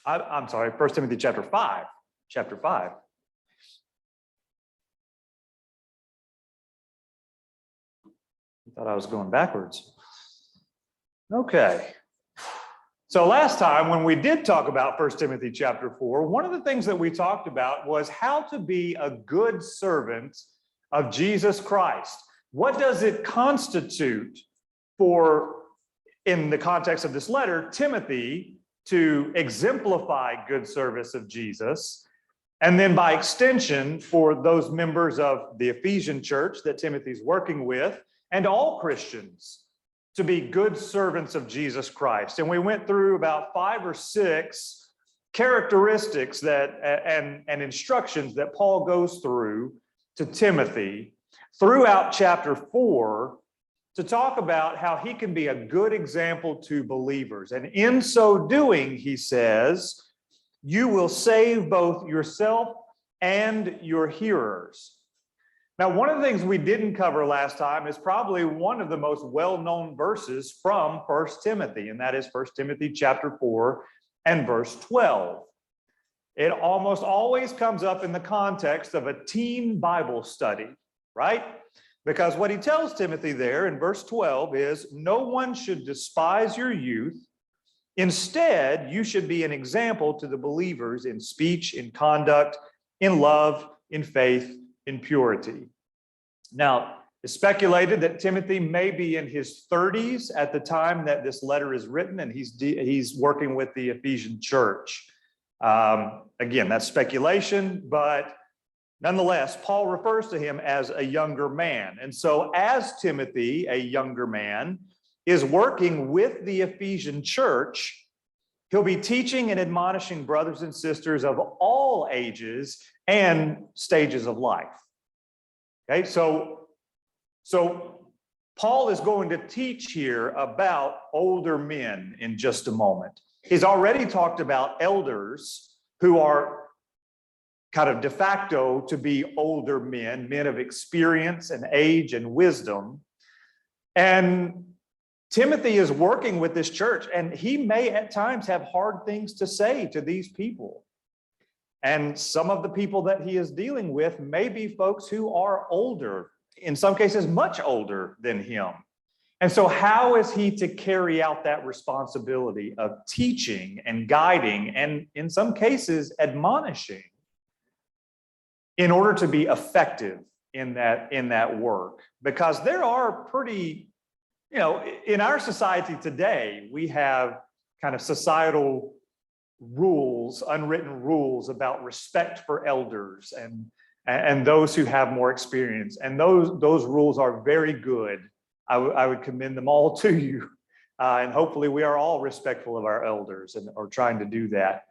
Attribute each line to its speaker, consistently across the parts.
Speaker 1: I'm sorry, 1 Timothy chapter 5. Chapter 5. I thought I was going backwards. Okay. So last time when we did talk about 1 Timothy chapter 4, one of the things that we talked about was how to be a good servant of Jesus Christ. What does it constitute for, in the context of this letter, Timothy to exemplify good service of Jesus? And then by extension, for those members of the Ephesian church that Timothy's working with, and all Christians, to be good servants of Jesus Christ. And we went through about 5 or 6 characteristics that and instructions that Paul goes through to Timothy throughout chapter 4 to talk about how he can be a good example to believers. And in so doing, he says, you will save both yourself and your hearers. Now, one of the things we didn't cover last time is probably one of the most well-known verses from 1 Timothy, and that is 1 Timothy chapter 4 and verse 12. It almost always comes up in the context of a teen Bible study, right? Because what he tells Timothy there in verse 12 is, no one should despise your youth. Instead, you should be an example to the believers in speech, in conduct, in love, in faith, in purity. Now, it's speculated that Timothy may be in his 30s at the time that this letter is written, and he's working with the Ephesian church. Again, that's speculation, but nonetheless, Paul refers to him as a younger man. And so as Timothy, a younger man, is working with the Ephesian church, he'll be teaching and admonishing brothers and sisters of all ages and stages of life. Okay, so Paul is going to teach here about older men in just a moment. He's already talked about elders who are kind of de facto to be older men, men of experience and age and wisdom. And Timothy is working with this church, and he may at times have hard things to say to these people. And some of the people that he is dealing with may be folks who are older, in some cases much older than him. And so how is he to carry out that responsibility of teaching and guiding and in some cases admonishing in order to be effective in that work? Because there are pretty, in our society today, we have kind of societal rules, unwritten rules about respect for elders and those who have more experience. And those rules are very good. I would commend them all to you. And hopefully we are all respectful of our elders and are trying to do that.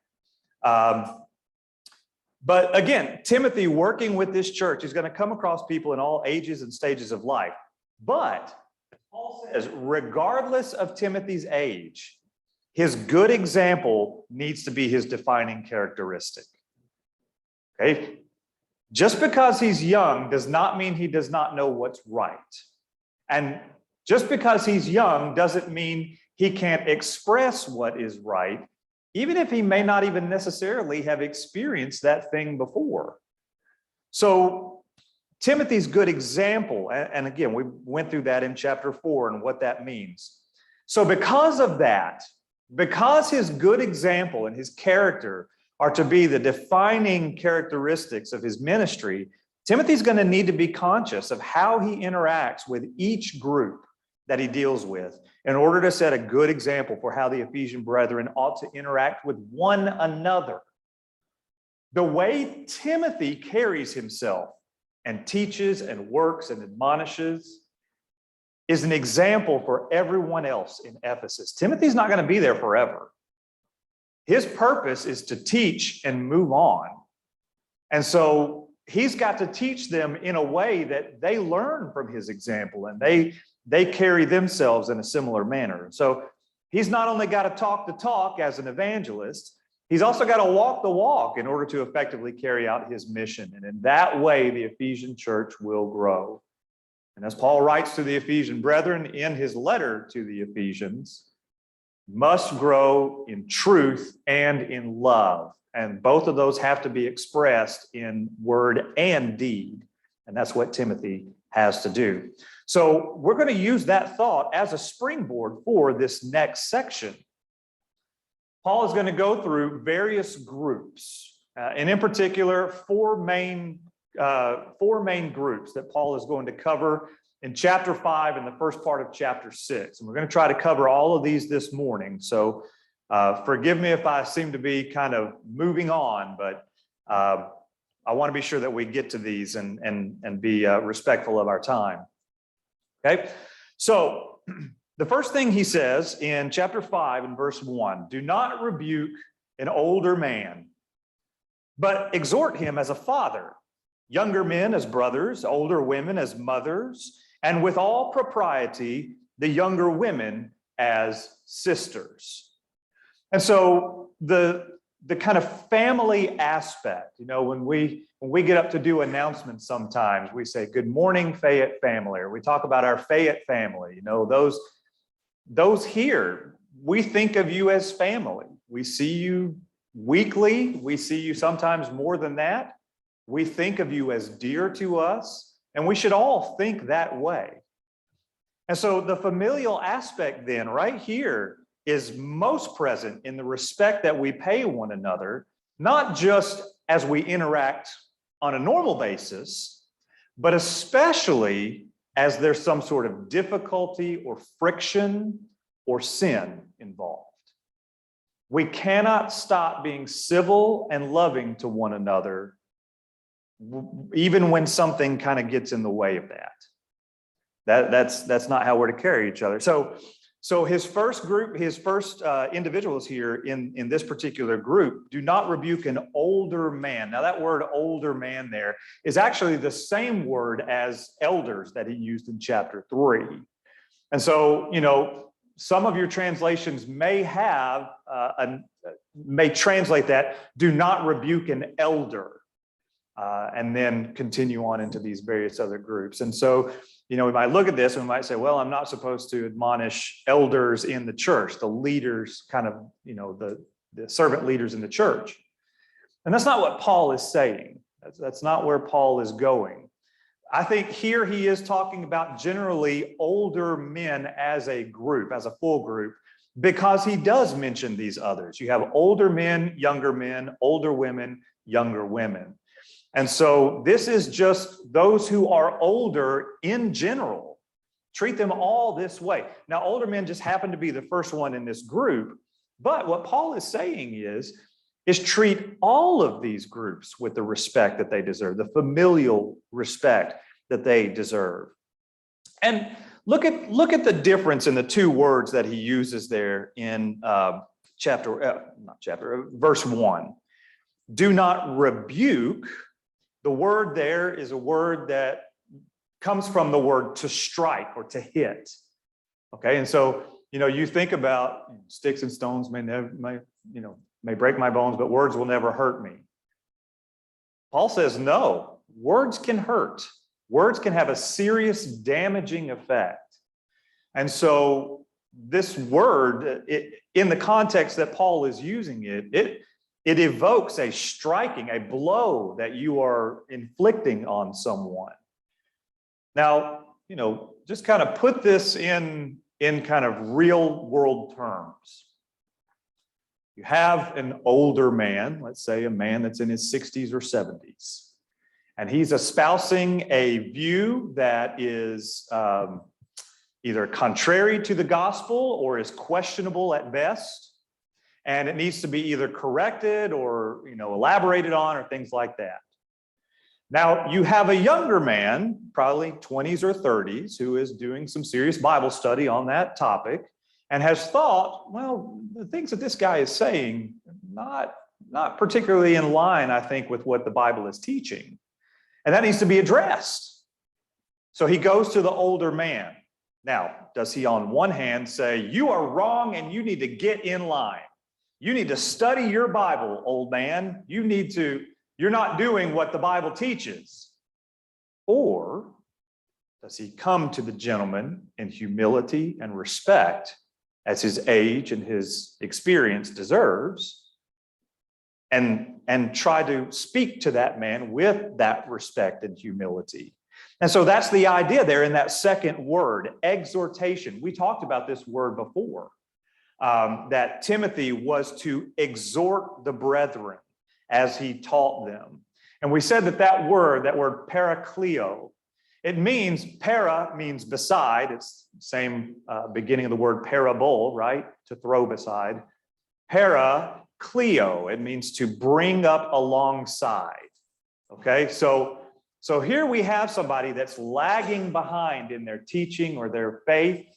Speaker 1: But again, Timothy working with this church is going to come across people in all ages and stages of life. But Paul says, regardless of Timothy's age, his good example needs to be his defining characteristic. Okay? Just because he's young does not mean he does not know what's right. And just because he's young doesn't mean he can't express what is right, even if he may not even necessarily have experienced that thing before. So Timothy's good example, and again, we went through that in chapter 4 and what that means. So because of that, because his good example and his character are to be the defining characteristics of his ministry, Timothy's going to need to be conscious of how he interacts with each group that he deals with in order to set a good example for how the Ephesian brethren ought to interact with one another. The way Timothy carries himself and teaches and works and admonishes is an example for everyone else in Ephesus. Timothy's not going to be there forever. His purpose is to teach and move on. And so he's got to teach them in a way that they learn from his example and they carry themselves in a similar manner. So he's not only got to talk the talk as an evangelist, he's also got to walk the walk in order to effectively carry out his mission. And in that way, the Ephesian church will grow. And as Paul writes to the Ephesian brethren in his letter to the Ephesians, must grow in truth and in love. And both of those have to be expressed in word and deed. And that's what Timothy has to do. So we're going to use that thought as a springboard for this next section. Paul is going to go through various groups, and in particular, four main groups that Paul is going to cover in chapter 5 and the first part of chapter 6. And we're going to try to cover all of these this morning. So forgive me if I seem to be kind of moving on, but I want to be sure that we get to these and be respectful of our time. Okay, so the first thing he says in chapter 5 and verse 1, do not rebuke an older man, but exhort him as a father, younger men as brothers, older women as mothers, and with all propriety, the younger women as sisters. And so the kind of family aspect, when we get up to do announcements sometimes, we say, good morning, Fayette family, or we talk about our Fayette family, those here, we think of you as family. We see you weekly. We see you sometimes more than that. We think of you as dear to us, and we should all think that way. And so the familial aspect then right here is most present in the respect that we pay one another, not just as we interact on a normal basis, but especially as there's some sort of difficulty or friction or sin involved. We cannot stop being civil and loving to one another, even when something kind of gets in the way of that. That's not how we're to carry each other. So his first group, his first individuals here in this particular group, do not rebuke an older man. Now that word older man there is actually the same word as elders that he used in chapter 3. And so, some of your translations may translate that, do not rebuke an elder, and then continue on into these various other groups. And so, we might look at this and we might say, well, I'm not supposed to admonish elders in the church, the leaders, kind of, the servant leaders in the church. And that's not what Paul is saying. That's not where Paul is going. I think here he is talking about generally older men as a group, as a full group, because he does mention these others. You have older men, older women, younger women. And so this is just those who are older in general. Treat them all this way. Now, older men just happen to be the first one in this group. But what Paul is saying is treat all of these groups with the respect that they deserve, the familial respect that they deserve. And look at the difference in the two words that he uses there in verse 1. Do not rebuke. The word there is a word that comes from the word to strike or to hit. Okay, and so you think about sticks and stones may break my bones, but words will never hurt me. Paul says no, words can hurt. Words can have a serious damaging effect. And so this word, in the context that Paul is using it evokes a striking, a blow that you are inflicting on someone. Now, just kind of put this in kind of real world terms. You have an older man, let's say a man that's in his 60s or 70s, and he's espousing a view that is either contrary to the gospel or is questionable at best. And it needs to be either corrected or, elaborated on or things like that. Now, you have a younger man, probably 20s or 30s, who is doing some serious Bible study on that topic and has thought, well, the things that this guy is saying, not particularly in line, I think, with what the Bible is teaching. And that needs to be addressed. So he goes to the older man. Now, does he on one hand say, you are wrong and you need to get in line? You need to study your Bible, old man. You're not doing what the Bible teaches. Or does he come to the gentleman in humility and respect as his age and his experience deserves, and try to speak to that man with that respect and humility. And so that's the idea there in that second word, exhortation. We talked about this word before, that Timothy was to exhort the brethren as he taught them. And we said that word parakleo, it means, para means beside. It's the same beginning of the word parabole, right? To throw beside. Parakleo, it means to bring up alongside. Okay, so here we have somebody that's lagging behind in their teaching or their faith.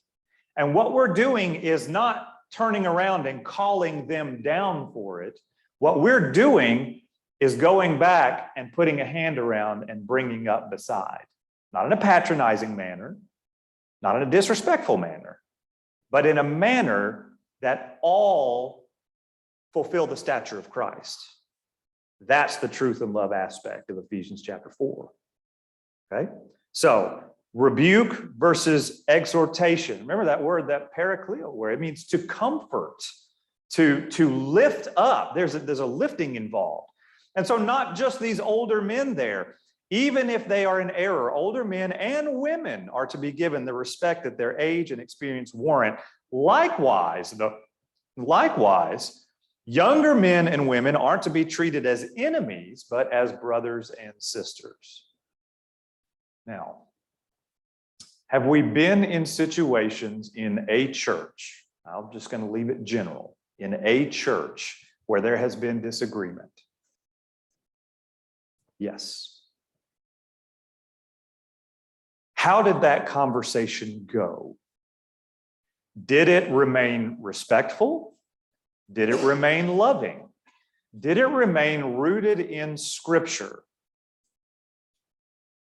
Speaker 1: And what we're doing is not turning around and calling them down for it. What we're doing is going back and putting a hand around and bringing up beside. Not in a patronizing manner, not in a disrespectful manner, but in a manner that all fulfill the stature of Christ. That's the truth and love aspect of Ephesians chapter 4. Okay? So, rebuke versus exhortation. Remember that word, that parakleo, where it means to comfort, to lift up. There's a lifting involved. And so not just these older men there, even if they are in error, older men and women are to be given the respect that their age and experience warrant. Likewise, younger men and women aren't to be treated as enemies, but as brothers and sisters. Now, have we been in situations in a church, I'm just going to leave it general, in a church where there has been disagreement? Yes. How did that conversation go? Did it remain respectful? Did it remain loving? Did it remain rooted in Scripture?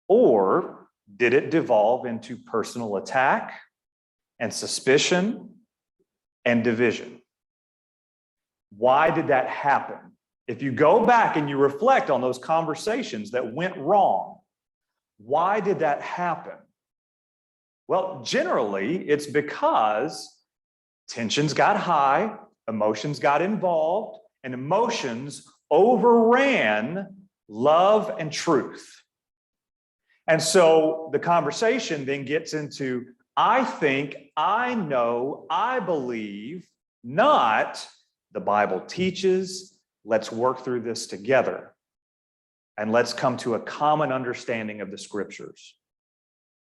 Speaker 1: Or did it devolve into personal attack and suspicion and division? Why did that happen? If you go back and you reflect on those conversations that went wrong, why did that happen? Well, generally, it's because tensions got high, emotions got involved, and emotions overran love and truth. And so the conversation then gets into, I think, I know, I believe, not the Bible teaches. Let's work through this together. And let's come to a common understanding of the Scriptures.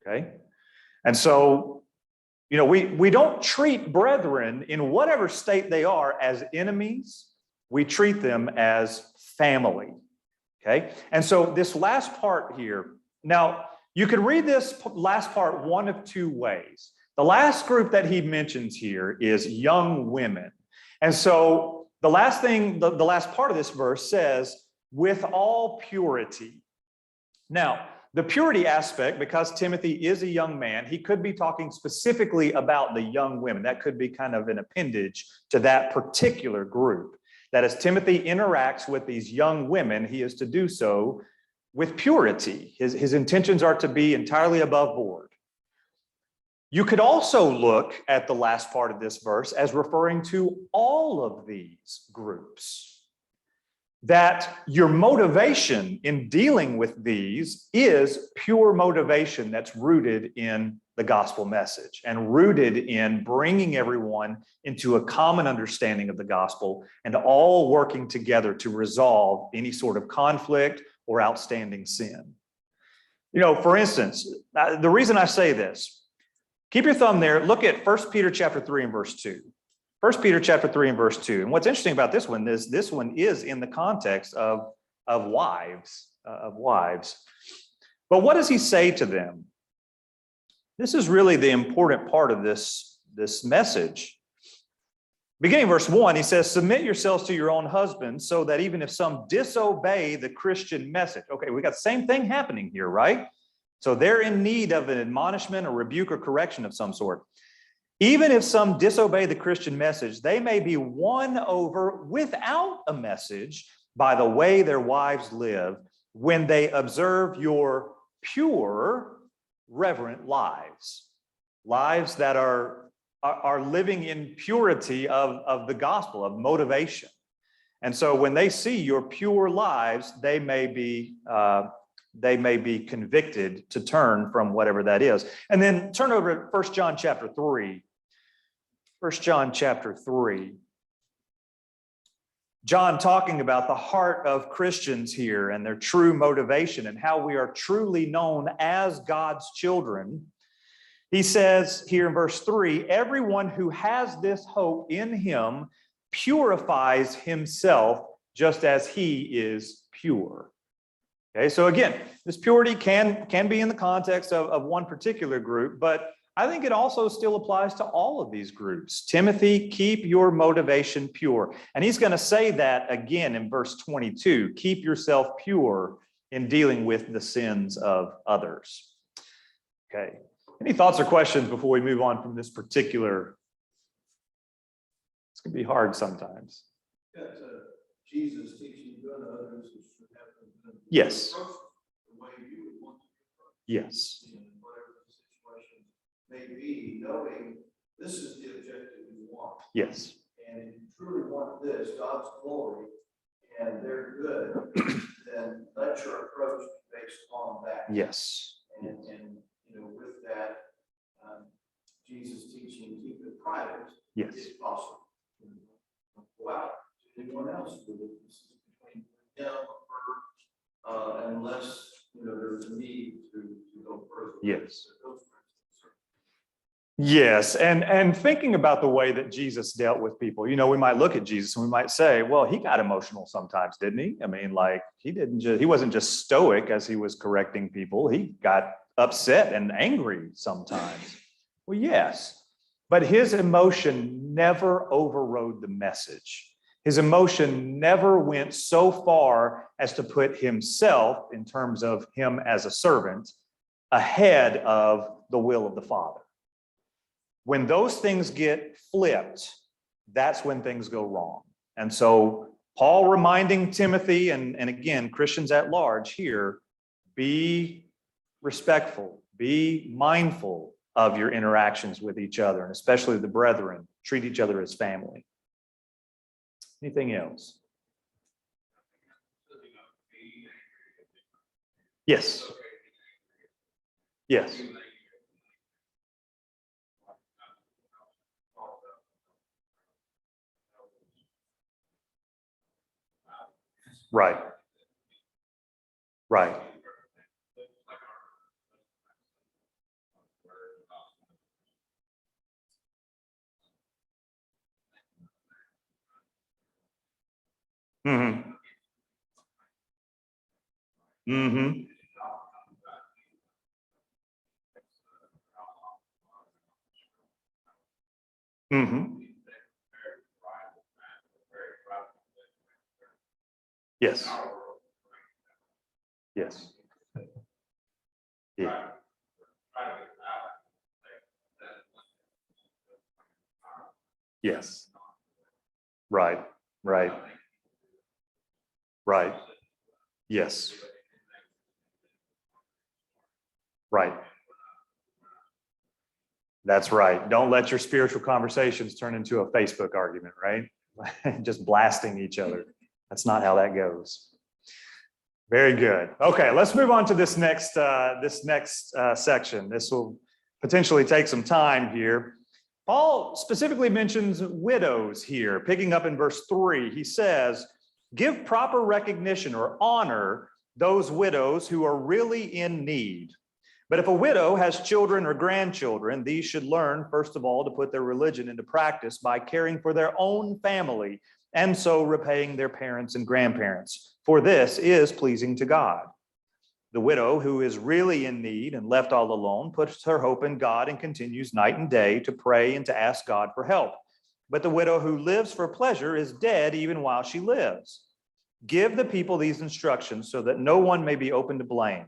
Speaker 1: Okay? And so, we don't treat brethren in whatever state they are as enemies. We treat them as family. Okay? And so this last part here, now you could read this last part one of two ways. The last group that he mentions here is young women. And so the last part of this verse says, with all purity. Now, the purity aspect, because Timothy is a young man, he could be talking specifically about the young women. That could be kind of an appendage to that particular group. That as Timothy interacts with these young women, he is to do so with purity. His intentions are to be entirely above board. You could also look at the last part of this verse as referring to all of these groups. That your motivation in dealing with these is pure motivation that's rooted in the gospel message and rooted in bringing everyone into a common understanding of the gospel and all working together to resolve any sort of conflict or outstanding sin. For instance, the reason I say this, keep your thumb there. Look at 1 Peter chapter 3 and verse 2. 1 Peter chapter 3 and verse 2. And what's interesting about this one is this one is in the context of wives. But what does he say to them? This is really the important part of this message. Beginning verse 1, he says, submit yourselves to your own husbands so that even if some disobey the Christian message. Okay, we got the same thing happening here, right? So they're in need of an admonishment, a rebuke, or correction of some sort. Even if some disobey the Christian message, they may be won over without a message by the way their wives live when they observe your pure, reverent lives. Lives that are are living in purity of the gospel, of motivation. And so when they see your pure lives, they may be convicted to turn from whatever that is. And then turn over to 1 John chapter 3. 1 John chapter 3. John talking about the heart of Christians here and their true motivation and how we are truly known as God's children. He says here in verse 3, everyone who has this hope in him purifies himself just as he is pure. Okay, so again, this purity can be in the context of one particular group, but I think it also still applies to all of these groups. Timothy, keep your motivation pure. And he's going to say that again in verse 22, keep yourself pure in dealing with the sins of others. Okay, any thoughts or questions before we move on from this particular? It's going to be hard sometimes.
Speaker 2: Yeah, Jesus teaching good others should have
Speaker 1: yes.
Speaker 2: The way you would want to approach.
Speaker 1: Yes.
Speaker 2: In whatever the situation may be, knowing this is the objective you want.
Speaker 1: Yes.
Speaker 2: And if you truly want this, God's glory, and they're good, then let your approach be based on that.
Speaker 1: Yes.
Speaker 2: And with that, Jesus teaching, keep it private.
Speaker 1: Yes.
Speaker 2: If possible. Go out to anyone else with it. This is between him or her, unless there's a need to go further.
Speaker 1: Yes. Yes, and thinking about the way that Jesus dealt with people, we might look at Jesus and we might say, well, he got emotional sometimes, didn't he? I mean, like he wasn't just stoic as he was correcting people. He got upset and angry sometimes. Well, yes, but his emotion never overrode the message. His emotion never went so far as to put himself, in terms of him as a servant, ahead of the will of the Father. When those things get flipped, that's when things go wrong. And so Paul reminding Timothy, and again, Christians at large here, be respectful, be mindful of your interactions with each other, and especially the brethren. Treat each other as family. Anything else? Yes. Yes. Right. Right. Mm-hmm. Mm-hmm. Mm-hmm. Yes. Yes. Yeah. Yes. Right. Right. Right. Yes. Right. That's right. Don't let your spiritual conversations turn into a Facebook argument, right? Just blasting each other. That's not how that goes. Very good. Okay, let's move on to this next section. This will potentially take some time here. Paul specifically mentions widows here. Picking up in verse 3, he says, give proper recognition or honor those widows who are really in need. But if a widow has children or grandchildren, these should learn, first of all, to put their religion into practice by caring for their own family and so repaying their parents and grandparents. For this is pleasing to God. The widow who is really in need and left all alone puts her hope in God and continues night and day to pray and to ask God for help. But the widow who lives for pleasure is dead even while she lives. Give the people these instructions so that no one may be open to blame.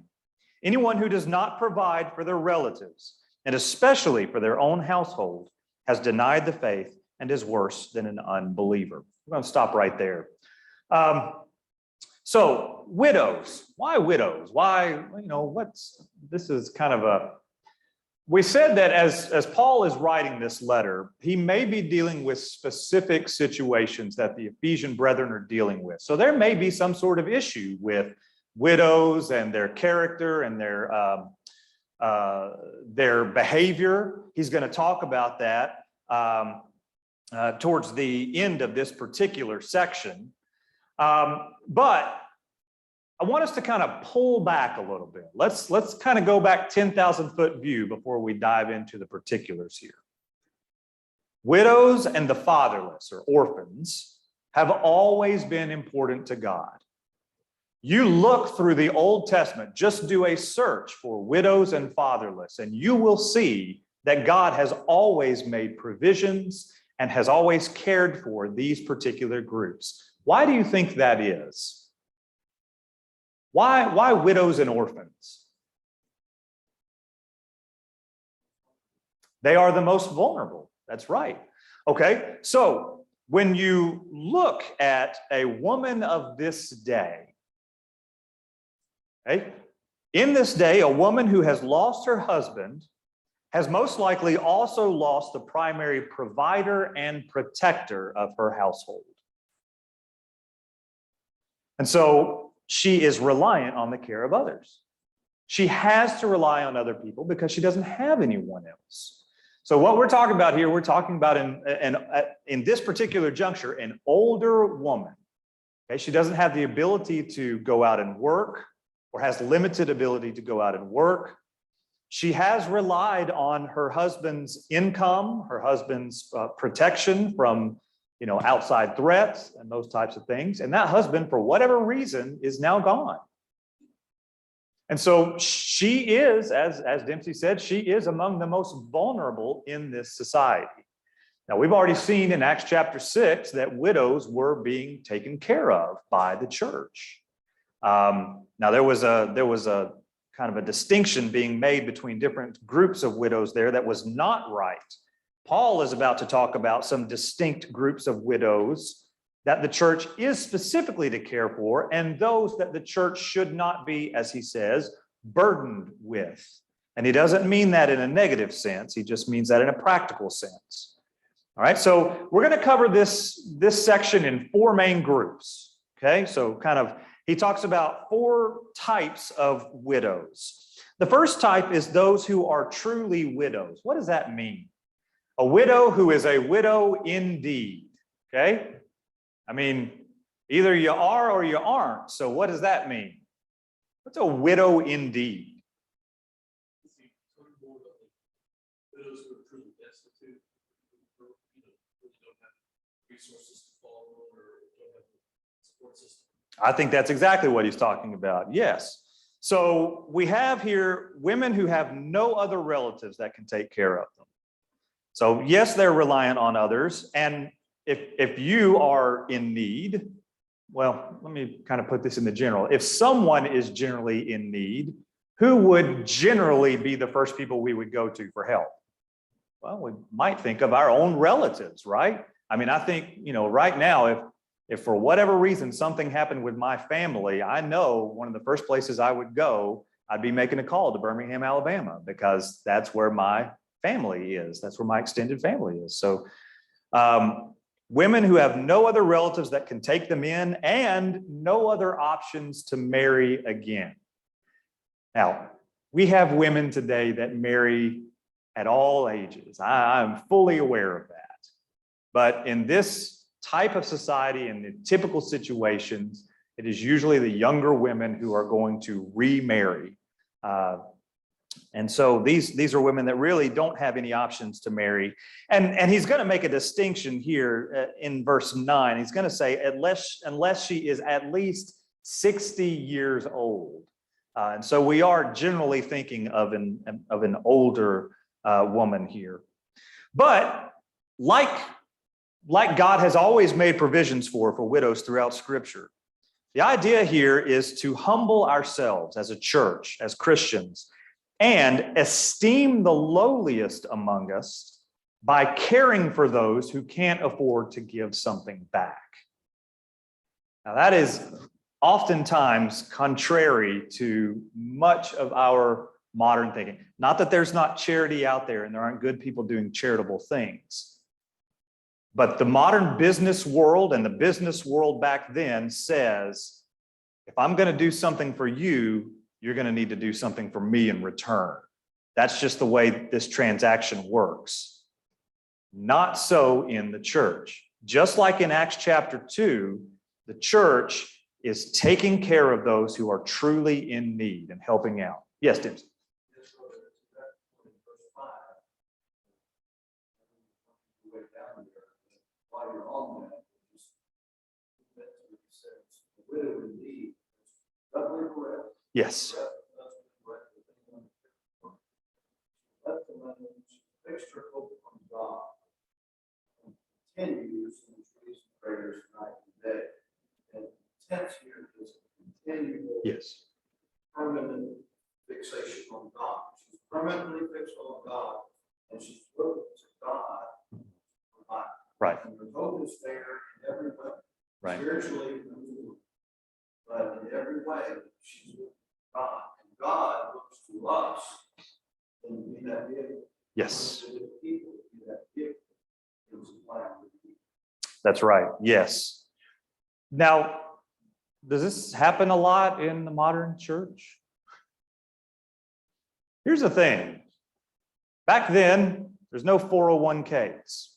Speaker 1: Anyone who does not provide for their relatives, and especially for their own household, has denied the faith and is worse than an unbeliever. We're going to stop right there. So widows, why widows? Why, this is kind of we said that as Paul is writing this letter, he may be dealing with specific situations that the Ephesian brethren are dealing with. So there may be some sort of issue with widows and their character and their behavior. He's going to talk about that towards the end of this particular section. But I want us to kind of pull back a little bit. Let's kind of go back 10,000-foot view before we dive into the particulars here. Widows and the fatherless or orphans have always been important to God. You look through the Old Testament, just do a search for widows and fatherless, and you will see that God has always made provisions and has always cared for these particular groups. Why do you think that is? Why widows and orphans? They are the most vulnerable. That's right. Okay, so when you look at a woman of this day, okay, in this day, a woman who has lost her husband has most likely also lost the primary provider and protector of her household. And so she is reliant on the care of others. She has to rely on other people because she doesn't have anyone else. So what we're talking about here, we're talking about in this particular juncture, an older woman. Okay, she doesn't have the ability to go out and work or has limited ability to go out and work. She has relied on her husband's income, her husband's protection from outside threats and those types of things. And that husband, for whatever reason, is now gone. And so she is, as Dempsey said, she is among the most vulnerable in this society. Now, we've already seen in Acts chapter 6 that widows were being taken care of by the church. Now, there was a kind of a distinction being made between different groups of widows there that was not right. Paul is about to talk about some distinct groups of widows that the church is specifically to care for, and those that the church should not be, as he says, burdened with. And he doesn't mean that in a negative sense. He just means that in a practical sense. All right, so we're going to cover this section in four main groups. Okay, so he talks about four types of widows. The first type is those who are truly widows. What does that mean? A widow who is a widow indeed, okay? I mean, either you are or you aren't. So what does that mean? What's a widow indeed?
Speaker 3: Widows who are truly destitute, who don't have resources to follow or don't have a support system.
Speaker 1: I think that's exactly what he's talking about, yes. So we have here women who have no other relatives that can take care of them. So yes, they're reliant on others. And if you are in need, well, let me kind of put this in the general. If someone is generally in need, who would generally be the first people we would go to for help? Well, we might think of our own relatives, right? I mean, I think, right now, if for whatever reason something happened with my family, I know one of the first places I would go, I'd be making a call to Birmingham, Alabama, because that's where my family is. That's where my extended family is. So women who have no other relatives that can take them in and no other options to marry again. Now, we have women today that marry at all ages. I'm fully aware of that. But in this type of society and in typical situations, it is usually the younger women who are going to remarry. And so these are women that really don't have any options to marry. And he's going to make a distinction here in verse 9. He's going to say, unless she is at least 60 years old. And so we are generally thinking of an older woman here. But like God has always made provisions for widows throughout Scripture, the idea here is to humble ourselves as a church, as Christians, and esteem the lowliest among us by caring for those who can't afford to give something back. Now, that is oftentimes contrary to much of our modern thinking. Not that there's not charity out there and there aren't good people doing charitable things. But the modern business world and the business world back then says, if I'm going to do something for you, you're going to need to do something for me in return. That's just the way this transaction works. Not so in the church. Just like in Acts chapter 2, the church is taking care of those who are truly in need and helping out. Yes, Tim.
Speaker 2: While you're on that, just says the widow indeed is doubly correct.
Speaker 1: Yes.
Speaker 2: Let the money fixed her hope on God. Continues in trees and prayers night and day. And tense here is continual,
Speaker 1: Yes.
Speaker 2: permanent fixation on God. She's permanently fixed on God, and she's looked to God for life.
Speaker 1: Right.
Speaker 2: And the hope is there in every way.
Speaker 1: Right.
Speaker 2: Spiritually, but in every way, she's with God. And God looks to us and be that gift.
Speaker 1: Yes.
Speaker 2: People be that gift. It was a plan.
Speaker 1: That's right. Yes. Now, does this happen a lot in the modern church? Here's the thing. Back then, there's no 401ks.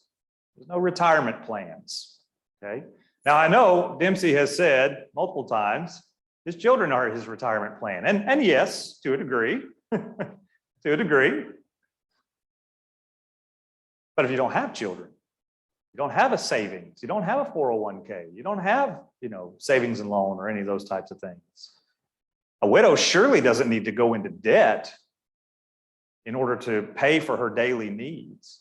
Speaker 1: There's no retirement plans. Okay. Now, I know Dempsey has said multiple times his children are his retirement plan. And yes, to a degree. To a degree. But if you don't have children, you don't have a savings, you don't have a 401k, you don't have, savings and loan or any of those types of things. A widow surely doesn't need to go into debt in order to pay for her daily needs.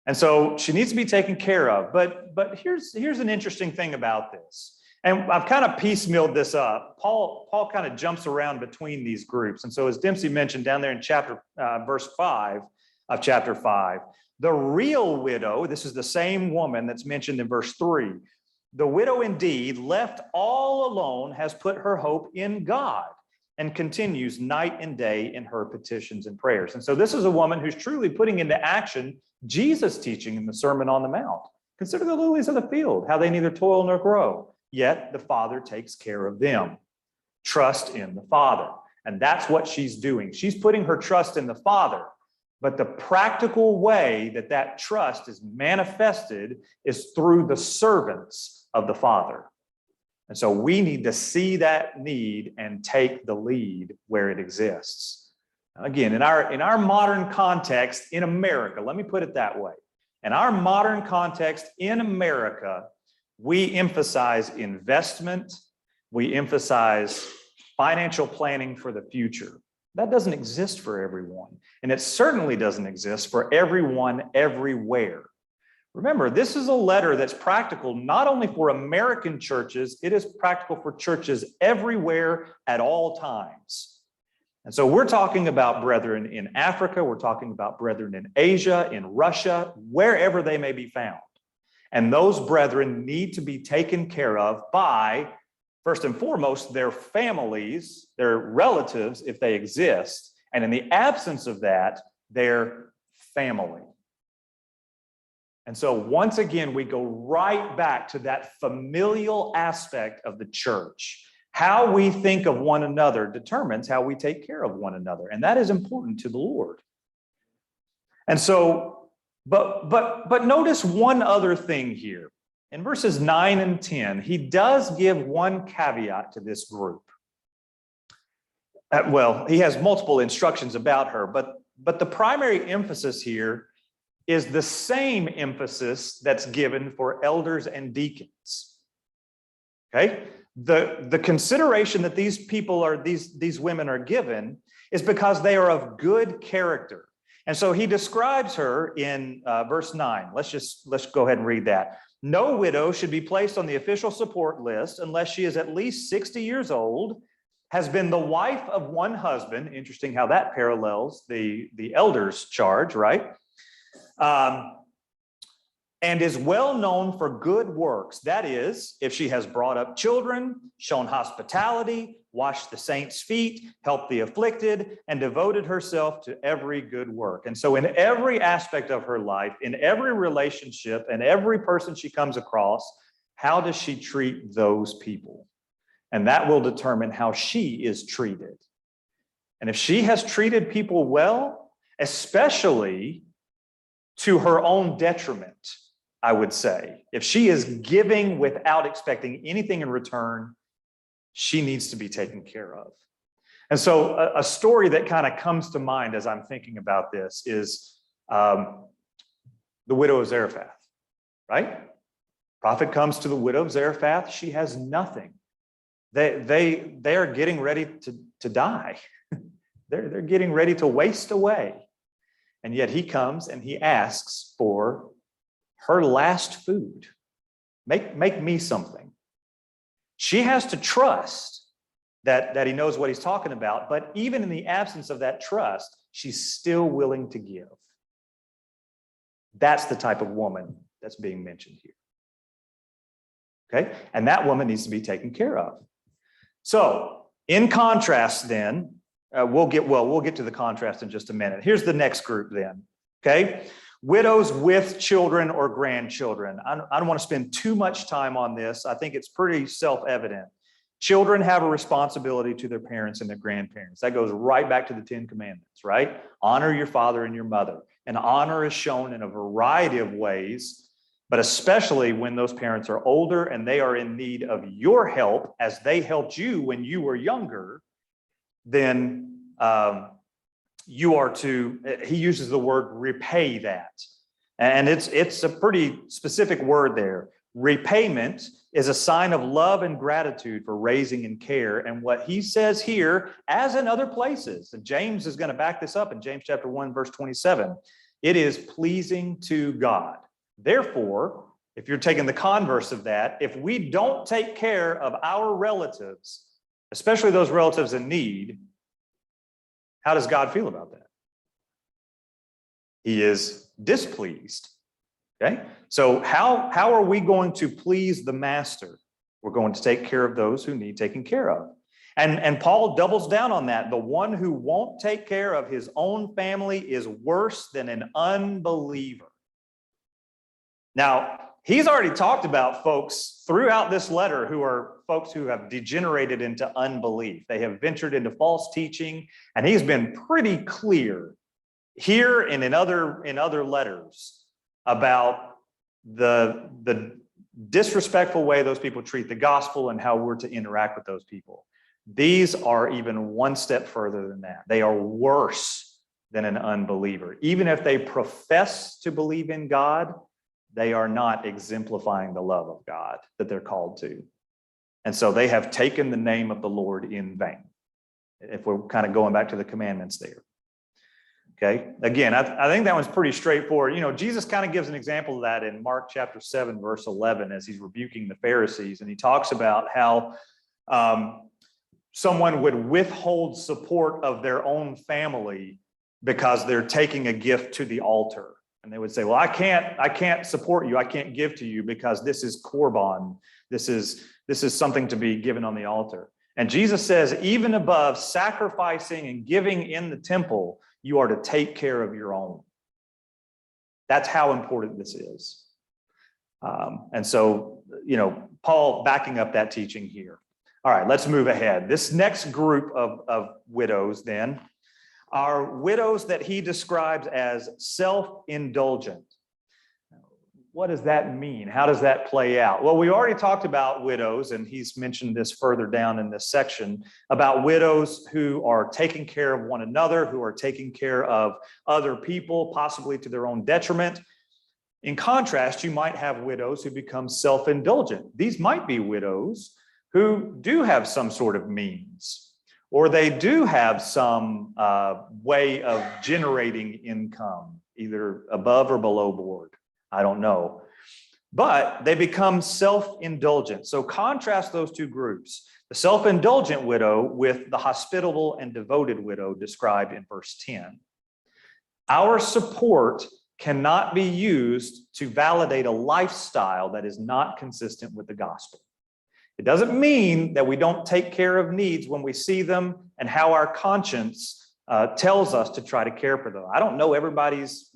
Speaker 1: And so she needs to be taken care of. But here's an interesting thing about this. And I've kind of piecemealed this up. Paul kind of jumps around between these groups. And so as Dempsey mentioned down there in verse 5 of chapter 5, the real widow, this is the same woman that's mentioned in verse 3. The widow indeed, left all alone, has put her hope in God and continues night and day in her petitions and prayers. And so this is a woman who's truly putting into action Jesus' teaching in the Sermon on the Mount. Consider the lilies of the field, how they neither toil nor grow, yet the Father takes care of them. Trust in the Father. And that's what she's doing. She's putting her trust in the Father. But the practical way that trust is manifested is through the servants of the Father. And so we need to see that need and take the lead where it exists. Again, in our modern context in America, let me put it that way. In our modern context in America, we emphasize investment, we emphasize financial planning for the future. That doesn't exist for everyone. And it certainly doesn't exist for everyone everywhere. Remember, this is a letter that's practical not only for American churches, it is practical for churches everywhere at all times. And so we're talking about brethren in Africa, we're talking about brethren in Asia, in Russia, wherever they may be found. And those brethren need to be taken care of by, first and foremost, their families, their relatives, if they exist, and in the absence of that, their family. And so once again, we go right back to that familial aspect of the church. How we think of one another determines how we take care of one another, and that is important to the Lord. And so, but notice one other thing here. In verses 9 and 10, he does give one caveat to this group. Well, he has multiple instructions about her, but the primary emphasis here is the same emphasis that's given for elders and deacons. Okay? The consideration that these people are, these women are given is because they are of good character. And so he describes her in verse 9. Let's go ahead and read that. No widow should be placed on the official support list unless she is at least 60 years old, has been the wife of one husband. Interesting how that parallels the elder's charge, right? and is well known for good works. That is, if she has brought up children, shown hospitality, washed the saints' feet, helped the afflicted, and devoted herself to every good work. And so in every aspect of her life, in every relationship, and every person she comes across, how does she treat those people? And that will determine how she is treated. And if she has treated people well, especially to her own detriment, I would say, if she is giving without expecting anything in return, she needs to be taken care of. And so a story that kind of comes to mind as I'm thinking about this is the widow of Zarephath, right? Prophet comes to the widow of Zarephath. She has nothing. They are getting ready to die. They're getting ready to waste away. And yet he comes and he asks for her last food. Make me something. She has to trust that he knows what he's talking about, but even in the absence of that trust, she's still willing to give. That's the type of woman that's being mentioned here. Okay? And that woman needs to be taken care of. So, in contrast then, we'll get to the contrast in just a minute. Here's the next group then. Okay? Widows with children or grandchildren. I don't want to spend too much time on this. I think it's pretty self-evident. Children have a responsibility to their parents and their grandparents. That goes right back to the 10 Commandments, right? Honor your father and your mother. And honor is shown in a variety of ways, but especially when those parents are older and they are in need of your help as they helped you when you were younger, then you are to, he uses the word repay that. And it's a pretty specific word there. Repayment is a sign of love and gratitude for raising and care. And what he says here, as in other places, and James is going to back this up in James chapter 1, verse 27, it is pleasing to God. Therefore, if you're taking the converse of that, if we don't take care of our relatives, especially those relatives in need, how does God feel about that? He is displeased. Okay? So how are we going to please the master? We're going to take care of those who need taken care of. And Paul doubles down on that. The one who won't take care of his own family is worse than an unbeliever. Now, he's already talked about folks throughout this letter who are folks who have degenerated into unbelief. They have ventured into false teaching, and he's been pretty clear here and in other letters about the disrespectful way those people treat the gospel and how we're to interact with those people. These are even one step further than that. They are worse than an unbeliever. Even if they profess to believe in God, they are not exemplifying the love of God that they're called to. And so they have taken the name of the Lord in vain, if we're kind of going back to the commandments there. Okay, again, I think that one's pretty straightforward. You know, Jesus kind of gives an example of that in Mark chapter 7, verse 11, as he's rebuking the Pharisees. And he talks about how someone would withhold support of their own family because they're taking a gift to the altar. And they would say, well, I can't support you. I can't give to you because this is korban. This is something to be given on the altar. And Jesus says, even above sacrificing and giving in the temple, you are to take care of your own. That's how important this is. And so, you know, Paul backing up that teaching here. All right, let's move ahead. This next group of widows then are widows that he describes as self-indulgent. What does that mean? How does that play out? Well, we already talked about widows, and he's mentioned this further down in this section, about widows who are taking care of one another, who are taking care of other people, possibly to their own detriment. In contrast, you might have widows who become self-indulgent. These might be widows who do have some sort of means, or they do have some way of generating income, either above or below board. I don't know. But they become self-indulgent. So contrast those two groups, the self-indulgent widow with the hospitable and devoted widow described in verse 10. Our support cannot be used to validate a lifestyle that is not consistent with the gospel. It doesn't mean that we don't take care of needs when we see them and how our conscience tells us to try to care for them. I don't know everybody's,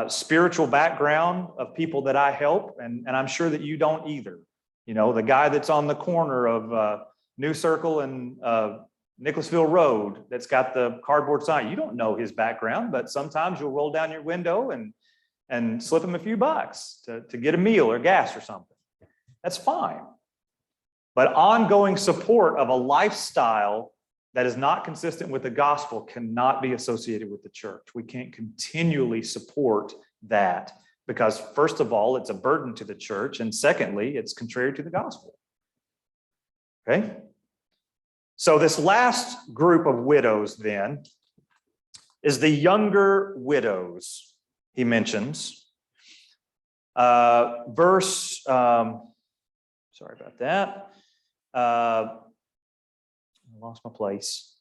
Speaker 1: spiritual background of people that I help, and I'm sure that you don't either. The guy that's on the corner of New Circle and Nicholasville Road that's got the cardboard sign. You don't know his background, but sometimes you'll roll down your window and slip him a few bucks to get a meal or gas or something. That's fine. But ongoing support of a lifestyle that is not consistent with the gospel cannot be associated with the church. We can't continually support that because, first of all, it's a burden to the church, and secondly, it's contrary to the gospel. Okay? So this last group of widows then is the younger widows, he mentions. Sorry about that. I lost my place.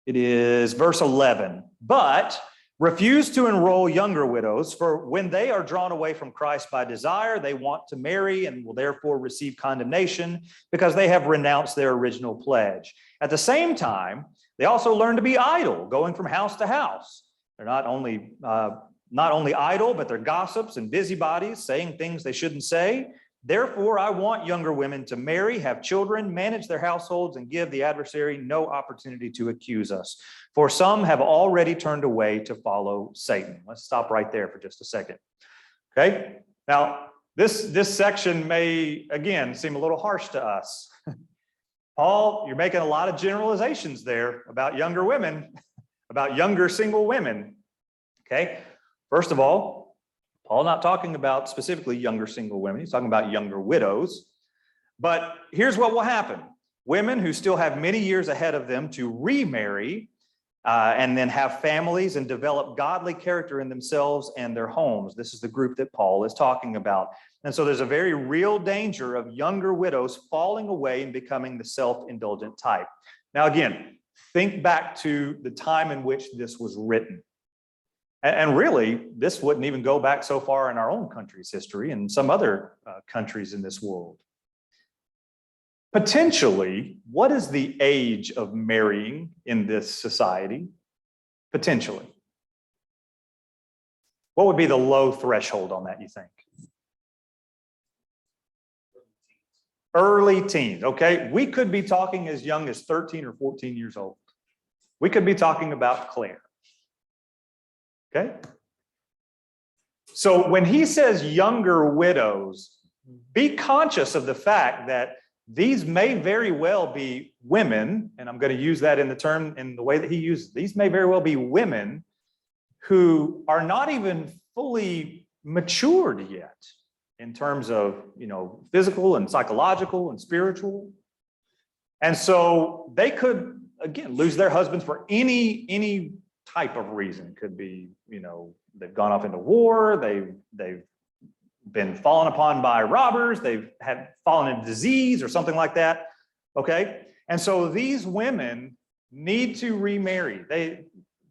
Speaker 1: It is verse 11. But refuse to enroll younger widows, for when they are drawn away from Christ by desire, they want to marry and will therefore receive condemnation because they have renounced their original pledge. At the same time, they also learn to be idle, going from house to house. They're not only idle, but they're gossips and busybodies, saying things they shouldn't say. Therefore, I want younger women to marry, have children, manage their households, and give the adversary no opportunity to accuse us. For some have already turned away to follow Satan. Let's stop right there for just a second. Okay? Now, this section may, again, seem a little harsh to us. Paul, you're making a lot of generalizations there about younger women, about younger single women. Okay? First of all, Paul not talking about specifically younger single women. He's talking about younger widows. But here's what will happen. Women who still have many years ahead of them to remarry and then have families and develop godly character in themselves and their homes. This is the group that Paul is talking about. And so there's a very real danger of younger widows falling away and becoming the self-indulgent type. Now, again, think back to the time in which this was written. And really, this wouldn't even go back so far in our own country's history and some other countries in this world. Potentially, what is the age of marrying in this society? Potentially. What would be the low threshold on that, you think? Early teens, okay? We could be talking as young as 13 or 14 years old. We could be talking about Claire. Okay? So when he says younger widows, be conscious of the fact that these may very well be women, and I'm going to use that in the term in the way that he uses. These may very well be women who are not even fully matured yet in terms of, physical and psychological and spiritual. And so they could, again, lose their husbands for any type of reason. Could be, they've gone off into war, they've been fallen upon by robbers, they've had fallen into disease or something like that. Okay. And so these women need to remarry.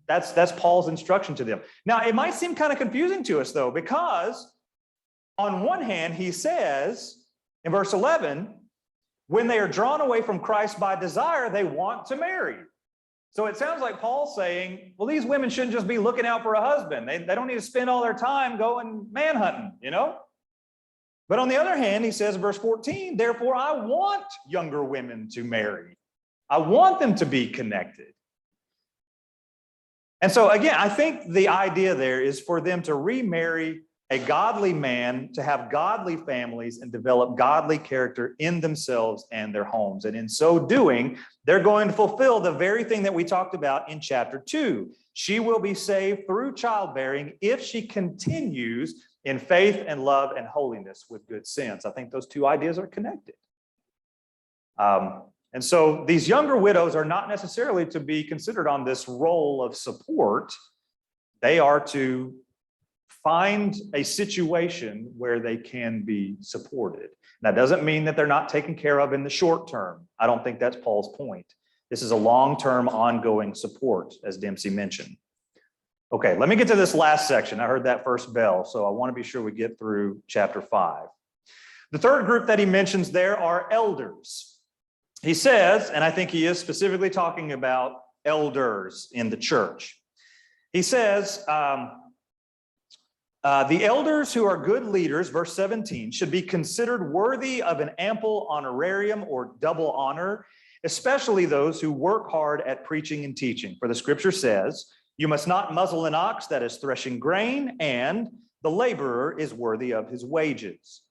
Speaker 1: That's Paul's instruction to them. Now, it might seem kind of confusing to us though, because on one hand, he says in verse 11, when they are drawn away from Christ by desire, they want to marry. So it sounds like Paul's saying, well, these women shouldn't just be looking out for a husband. They don't need to spend all their time going manhunting, But on the other hand, he says in verse 14, therefore, I want younger women to marry. I want them to be connected. And so again, I think the idea there is for them to remarry a godly man, to have godly families and develop godly character in themselves and their homes. And in so doing, they're going to fulfill the very thing that we talked about in chapter 2. She will be saved through childbearing if she continues in faith and love and holiness with good sense. I think those two ideas are connected. And so these younger widows are not necessarily to be considered on this role of support. They are to find a situation where they can be supported. That doesn't mean that they're not taken care of in the short term. I don't think that's Paul's point. This is a long-term ongoing support, as Dempsey mentioned. Okay, let me get to this last section. I heard that first bell, so I want to be sure we get through chapter 5. The third group that he mentions there are elders. He says, and I think he is specifically talking about elders in the church. He says, the elders who are good leaders, verse 17, should be considered worthy of an ample honorarium or double honor, especially those who work hard at preaching and teaching. For the scripture says, you must not muzzle an ox that is threshing grain, and the laborer is worthy of his wages.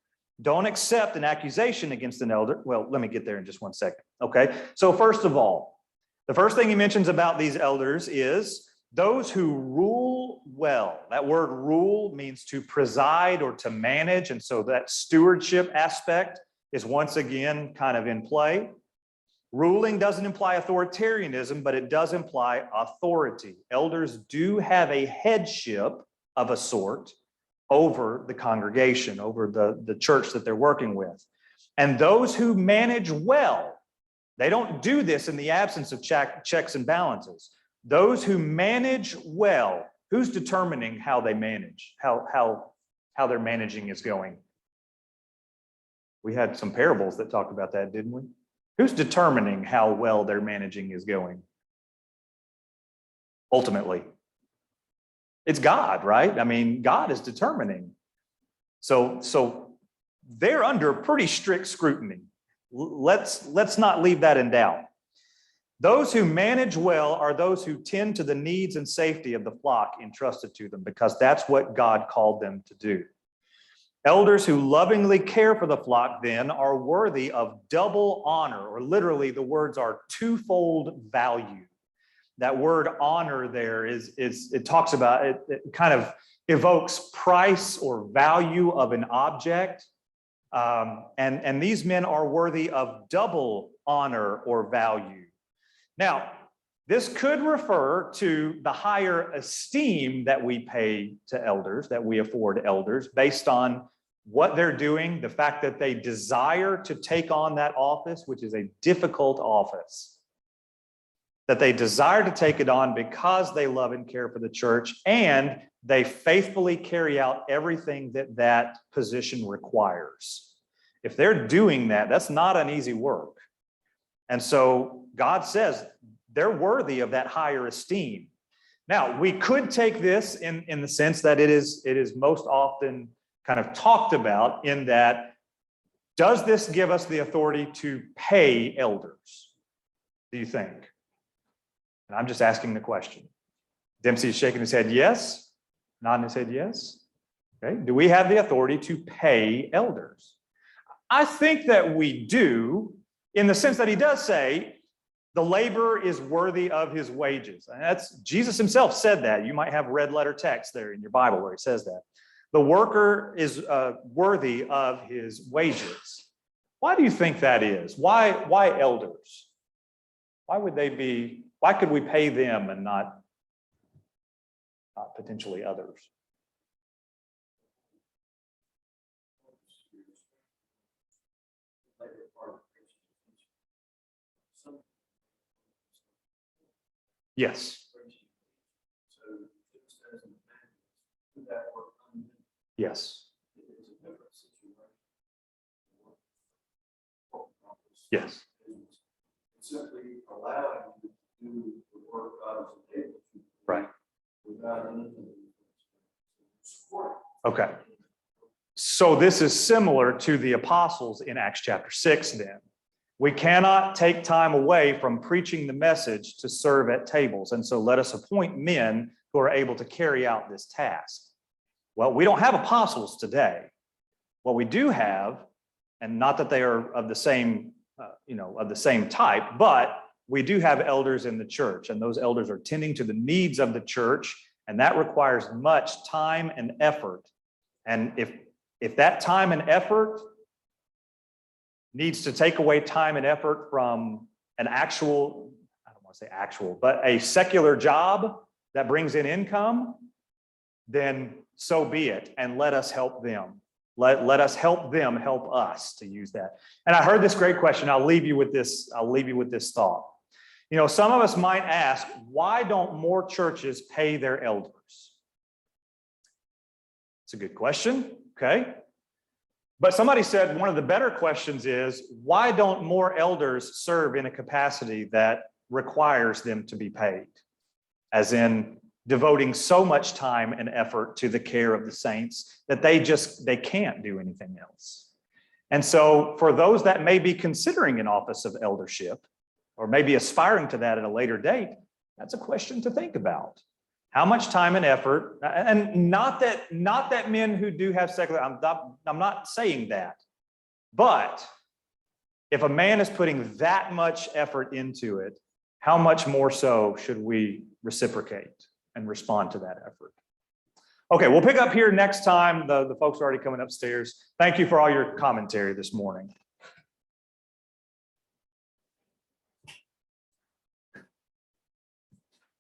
Speaker 1: Don't accept an accusation against an elder. Well, let me get there in just one second. Okay, so first of all, the first thing he mentions about these elders is those who rule well. That word rule means to preside or to manage, and so that stewardship aspect is once again kind of in play. Ruling doesn't imply authoritarianism, but it does imply authority. Elders do have a headship of a sort over the congregation, over the church that they're working with. And those who manage well, they don't do this in the absence of checks and balances. Those who manage well, who's determining how they manage, how their managing is going? We had some parables that talked about that, didn't we? Who's determining how well their managing is going? Ultimately, it's God, right? I mean, God is determining. So they're under pretty strict scrutiny. Let's not leave that in doubt. Those who manage well are those who tend to the needs and safety of the flock entrusted to them, because that's what God called them to do. Elders who lovingly care for the flock then are worthy of double honor, or literally the words are twofold value. That word honor there it talks about, it kind of evokes price or value of an object. And these men are worthy of double honor or value. Now, this could refer to the higher esteem that we pay to elders, that we afford elders, based on what they're doing, the fact that they desire to take on that office, which is a difficult office, that they desire to take it on because they love and care for the church, and they faithfully carry out everything that that position requires. If they're doing that, that's not an easy work. And so God says they're worthy of that higher esteem. Now, we could take this in the sense that it is most often kind of talked about in that, does this give us the authority to pay elders? Do you think? And I'm just asking the question. Dempsey is shaking his head yes, nodding his head yes. Okay, do we have the authority to pay elders? I think that we do, in the sense that he does say, the laborer is worthy of his wages. And that's, Jesus himself said that. You might have red letter text there in your Bible where he says that. The worker is worthy of his wages. Why do you think that is? Why elders? Why could we pay them and not potentially others? Yes. Yes. Yes.
Speaker 2: Simply allowing you to do the work God has enabled you to do.
Speaker 1: Right.
Speaker 2: Without anything support.
Speaker 1: Okay. So this is similar to the apostles in Acts chapter 6 then. We cannot take time away from preaching the message to serve at tables. And so let us appoint men who are able to carry out this task. Well, we don't have apostles today. What we do have, and not that they are of the same, of the same type, but we do have elders in the church, and those elders are tending to the needs of the church, and that requires much time and effort. And if that time and effort needs to take away time and effort from an actual, I don't want to say actual, but a secular job that brings in income, then so be it, and let us help them. Let us help them help us, to use that. And I heard this great question. I'll leave you with this thought. Some of us might ask, why don't more churches pay their elders? It's a good question, okay? But somebody said one of the better questions is, why don't more elders serve in a capacity that requires them to be paid? As in devoting so much time and effort to the care of the saints that they can't do anything else. And so for those that may be considering an office of eldership, or maybe aspiring to that at a later date, that's a question to think about. How much time and effort, and not that men who do have secular, I'm not saying that, but if a man is putting that much effort into it, how much more so should we reciprocate and respond to that effort? Okay, we'll pick up here next time. The folks are already coming upstairs. Thank you for all your commentary this morning.